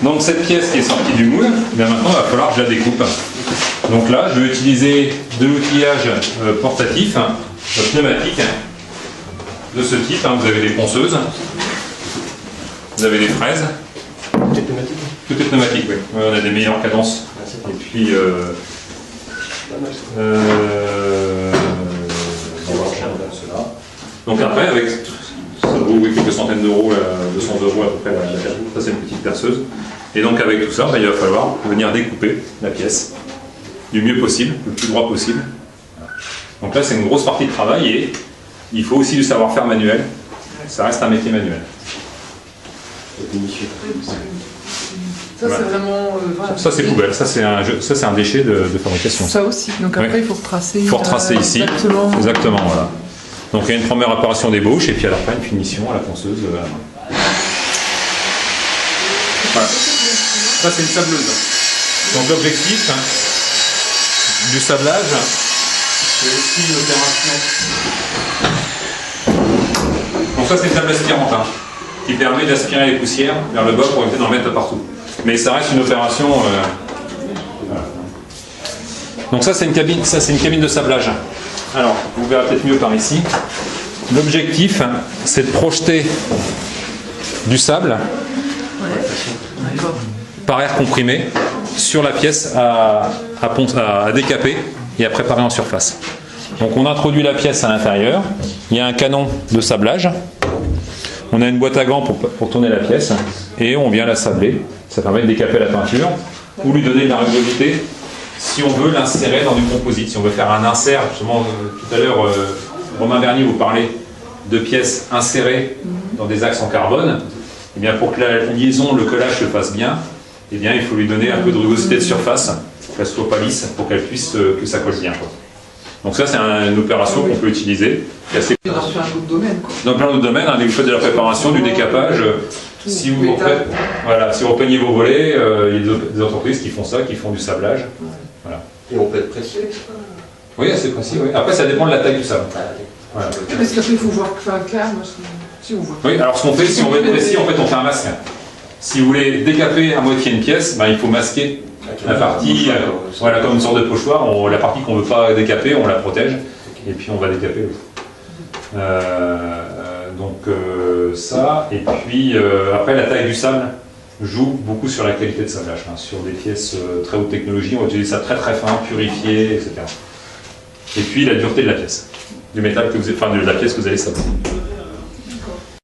Donc cette pièce qui est sortie du moule, bien maintenant il va falloir que je la découpe. Donc là, je vais utiliser de l'outillage portatif, pneumatique, de ce type. Vous avez des ponceuses, vous avez des fraises. Tout est pneumatique. Tout est pneumatique, oui. On a des meilleures cadences. Et puis, donc après, avec ça vaut quelques centaines d'euros, 200 euros à peu près la perceuse. Ça c'est une petite perceuse. Et donc avec tout ça, il va falloir venir découper la pièce du mieux possible, le plus droit possible. Donc là c'est une grosse partie de travail et il faut aussi du savoir-faire manuel. Ça reste un métier manuel. Ça c'est vraiment... voilà. Ça c'est poubelle, ça c'est un déchet de fabrication. Ça aussi, donc après il faut retracer. Il faut retracer ici. Exactement, voilà. Donc il y a une première opération d'ébauche et puis alors après une finition à la ponceuse. Voilà. Ça c'est une sableuse. Donc l'objectif du sablage, c'est aussi une opération. Donc ça c'est une table aspirante qui permet d'aspirer les poussières vers le bas pour éviter d'en mettre partout. Mais ça reste une opération. Voilà. Donc ça c'est une cabine, de sablage. Alors, vous verrez peut-être mieux par ici. L'objectif, c'est de projeter du sable par air comprimé sur la pièce à décaper et à préparer en surface. Donc on introduit la pièce à l'intérieur. Il y a un canon de sablage. On a une boîte à gants pour tourner la pièce et on vient la sabler. Ça permet de décaper la peinture ou lui donner de la rugosité si on veut l'insérer dans du composite. Si on veut faire un insert, justement tout à l'heure Romain Bernier vous parlait de pièces insérées dans des axes en carbone. Et bien pour que la liaison, le collage se fasse bien, et bien il faut lui donner un peu de rugosité de surface, pour qu'elle soit pas lisse, pour qu'elle puisse que ça colle bien. Donc ça c'est une opération qu'on peut utiliser. Dans plein d'autres domaines. Quoi. Dans plein d'autres domaines, vous faites de la préparation, du décapage. Si vous repeignez vos volets, il y a des entreprises qui font ça, qui font du sablage. Voilà. Et on peut être pressé. Oui, assez précis. Oui. Après, ça dépend de la taille du sable. Voilà. Parce qu'après, il faut voir clair. Si on voit. Oui, alors ce qu'on fait, si on veut être précis, en fait, on fait un masque. Si vous voulez décaper à moitié une pièce, il faut masquer la partie, voilà, comme une sorte de pochoir. La partie qu'on ne veut pas décaper, on la protège, et puis on va décaper l'autre. Ça, et puis après la taille du sable joue beaucoup sur la qualité de sablage, sur des pièces très haute technologie, on va utiliser ça très très fin, purifié, etc. Et puis la dureté de la pièce, du métal que vous, de la pièce que vous allez sabler.